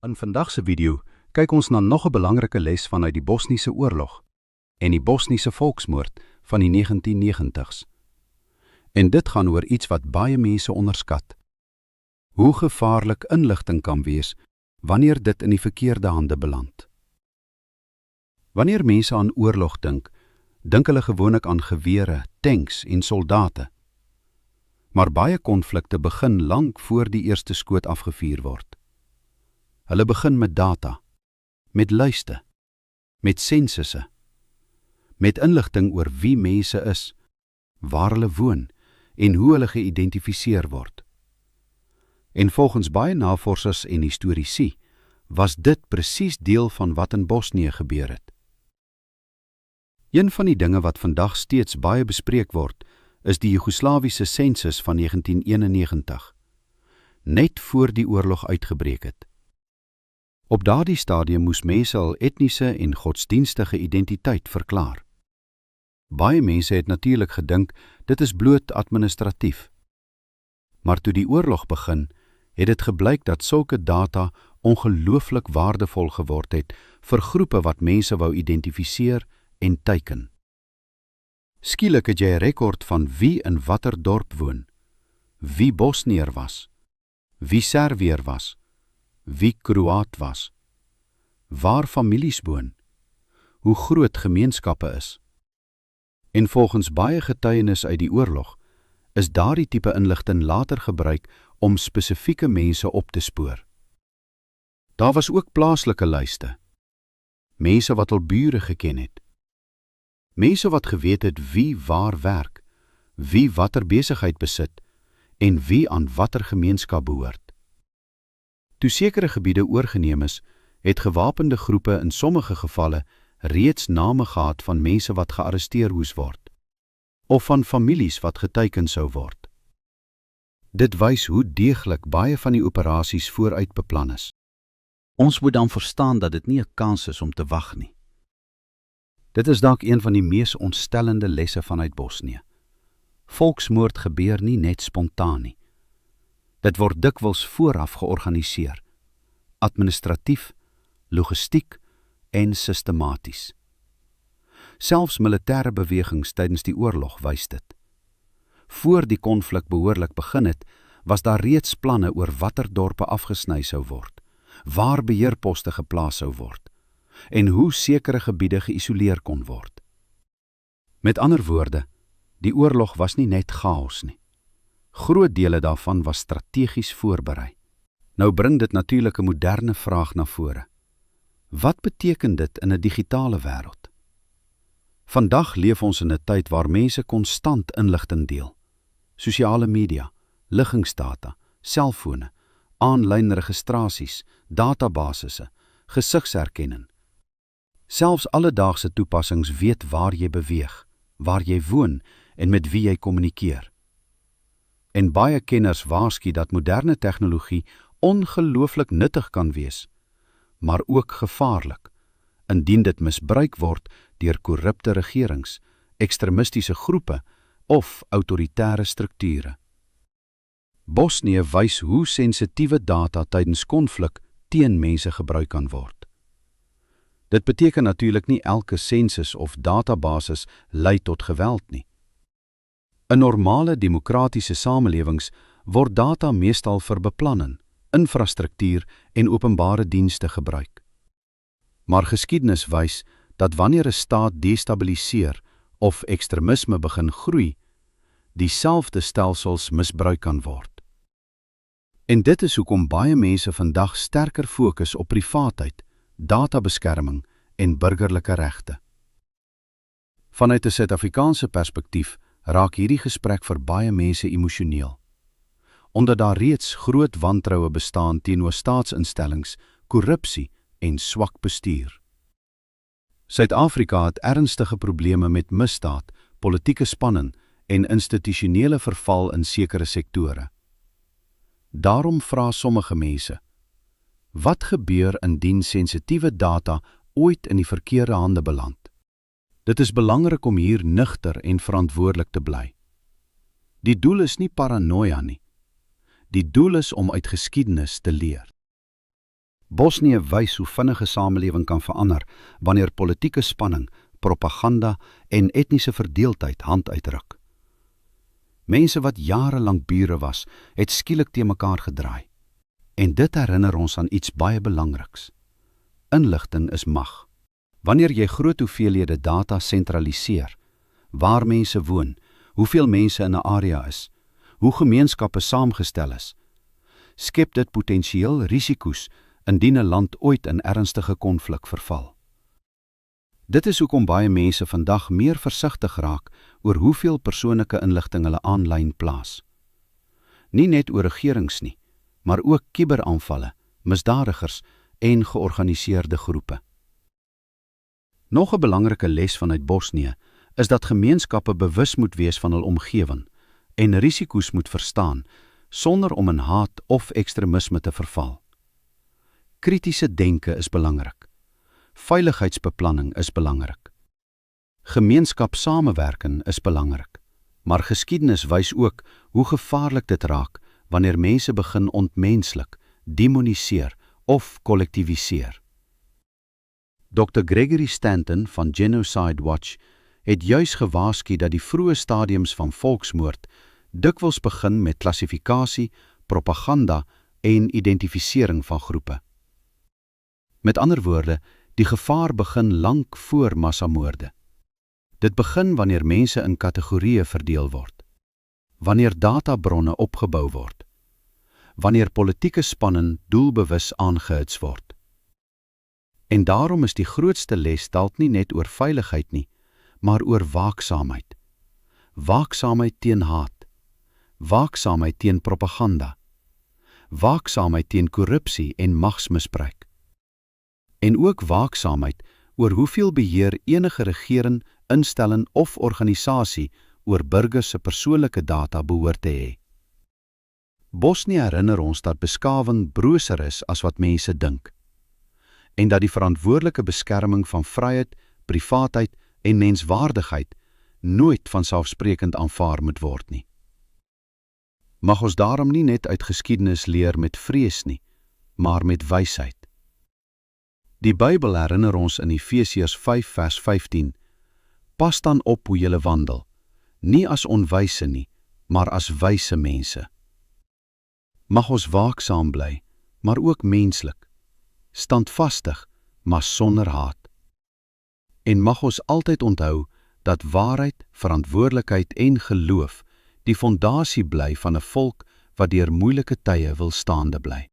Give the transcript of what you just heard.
In vandag se video kyk ons na nog 'n belangrike les vanuit die Bosniese oorlog en die Bosniese volksmoord van die 1990s. En dit gaan oor iets wat baie mense onderskat. Hoe gevaarlik inligting kan wees wanneer dit in die verkeerde hande beland. Wanneer mense aan oorlog dink hulle gewoonlik aan gewere, tanks en soldate. Maar baie konflikte begin lank voor die eerste skoot afgevuur word. Hulle begin met data, met luiste, met sensusse, met inligting oor wie mense is, waar hulle woon en hoe hulle geïdentifiseer word. En volgens baie navorsers en historici was dit presies deel van wat in Bosnië gebeur het. Een van die dinge wat vandag steeds baie bespreek word, is die Joegoslawiese sensus van 1991, net voor die oorlog uitgebreek het. Op daardie stadium moes mense hul etniese en godsdienstige identiteit verklaar. Baie mense het natuurlik gedink dit is bloot administratief. Maar toe die oorlog begin, het dit gebleik dat sulke data ongelooflik waardevol geword het vir groepe wat mense wou identifiseer en teiken. Skielik het jy 'n rekord van wie in watter dorp woon, wie Bosniër was, wie Serviër was, wie Kroaat was, waar families woon, hoe groot gemeenskappe is. En volgens baie getuienis uit die oorlog, is daardie tipe inligting later gebruik om spesifieke mense op te spoor. Daar was ook plaaslike lyste, mense wat hul bure geken het, mense wat geweet het wie waar werk, wie watter besigheid besit en wie aan watter gemeenskap behoort. Toe sekere gebiede oorgeneem is, het gewapende groepe in sommige gevalle reeds name gehad van mense wat gearresteer moes word, of van families wat geteiken sou word. Dit wys hoe deeglik baie van die operasies vooruit beplan is. Ons moet dan verstaan dat dit nie 'n kans is om te wag nie. Dit is dalk een van die mees ontstellende lesse vanuit Bosnië. Volksmoord gebeur nie net spontaan nie. Dit word dikwels vooraf georganiseer, administratief, logistiek en sistematies. Selfs militêre bewegings tydens die oorlog wys dit. Voor die konflik behoorlik begin het, was daar reeds planne oor watter dorpe afgesny sou word, waar beheerposte geplaas sou word, en hoe sekere gebiede geïsoleer kon word. Met ander woorde, die oorlog was nie net chaos nie. Groot dele daarvan was strategies voorberei. Nou bring dit natuurlik 'n moderne vraag na vore. Wat beteken dit in 'n digitale wêreld? Vandag leef ons in 'n tyd waar mense konstant inligting deel. Sosiale media, liggingsdata, selfone, aanlyn registrasies, databasisse, gesigsherkenning. Selfs alledaagse toepassings weet waar jy beweeg, waar jy woon en met wie jy kommunikeer. En baie kenners waarsku dat moderne tegnologie ongelooflik nuttig kan wees, maar ook gevaarlik, indien dit misbruik word deur korrupte regerings, ekstremistiese groepe of autoritaire strukture. Bosnië wys hoe sensitiewe data tydens konflik teen mense gebruik kan word. Dit beteken natuurlik nie elke sensus of databasis lei tot geweld nie. In normale demokratiese samelewings word data meestal vir beplanning, infrastruktuur en openbare dienste gebruik. Maar geskiedenis wys dat wanneer 'n staat destabiliseer of ekstremisme begin groei, dieselfde stelsels misbruik kan word. En dit is hoekom baie mense vandag sterker fokus op privaatheid, databeskerming en burgerlike regte. Vanuit 'n Suid-Afrikaanse perspektief raak hierdie gesprek vir baie mense emosioneel, omdat daar reeds groot wantroue bestaan teenoor staatsinstellings, korrupsie en swak bestuur. Suid-Afrika het ernstige probleme met misdaad, politieke spanning en institusionele verval in sekere sektore. Daarom vra sommige mense, wat gebeur indien sensitiewe data ooit in die verkeerde hande beland? Dit is belangrik om hier nugter en verantwoordelik te bly. Die doel is nie paranoia nie. Die doel is om uit geskiedenis te leer. Bosnië wys hoe vinnig 'n samelewing kan verander wanneer politieke spanning, propaganda en etniese verdeeldheid hand uitruk. Mense wat jarelank bure was, het skielik te mekaar gedraai. En dit herinner ons aan iets baie belangriks. Inligting is mag. Wanneer jy groot hoeveelhede data sentraliseer, waar mense woon, hoeveel mense in 'n area is, hoe gemeenskappe saamgestel is, skep dit potensieel risiko's indien 'n land ooit in ernstige konflik verval. Dit is hoekom baie mense vandag meer versigtig raak oor hoeveel persoonlike inligting hulle aanlyn plaas. Nie net oor regerings nie, maar ook kuberaanvalle, misdadigers en georganiseerde groepe. Nog 'n belangrike les vanuit Bosnië is dat gemeenskappe bewus moet wees van hul omgewing en risiko's moet verstaan sonder om in haat of ekstremisme te verval. Kritiese denke is belangrik. Veiligheidsbeplanning is belangrik. Gemeenskapssamewerking is belangrik. Maar geskiedenis wys ook hoe gevaarlik dit raak wanneer mense begin ontmenslik, demoniseer of kollektiviseer. Dr. Gregory Stanton van Genocide Watch het juis gewaarsku dat die vroeë stadiums van volksmoord dikwels begin met klassifikasie, propaganda en identifisering van groepe. Met ander woorde, die gevaar begin lank voor massamoorde. Dit begin wanneer mense in kategorieë verdeel word, wanneer databronne opgebou word, wanneer politieke spanning doelbewus aangehits word. En daarom is die grootste les dalk nie net oor veiligheid nie, maar oor waaksaamheid. Waaksaamheid teen haat, waaksaamheid teen propaganda, waaksaamheid teen korrupsie en magsmisbruik. En ook waaksaamheid oor hoeveel beheer enige regering, instelling of organisasie oor burgers se persoonlike data behoort te hê. Bosnië herinner ons dat beskawing broser is as wat mense dink, en dat die verantwoordelike beskerming van vryheid, privaatheid en menswaardigheid nooit vanselfsprekend aanvaar moet word nie. Mag ons daarom nie net uit geskiedenis leer met vrees nie, maar met wysheid. Die Bybel herinner ons in Efesiërs 5 vers 15, pas dan op hoe julle wandel, nie as onwyse nie, maar as wyse mense. Mag ons waaksaam bly, maar ook menslik, standvastig, maar sonder haat. En mag ons altyd onthou dat waarheid, verantwoordelikheid en geloof die fondasie bly van 'n volk wat deur moeilike tye wil staande bly.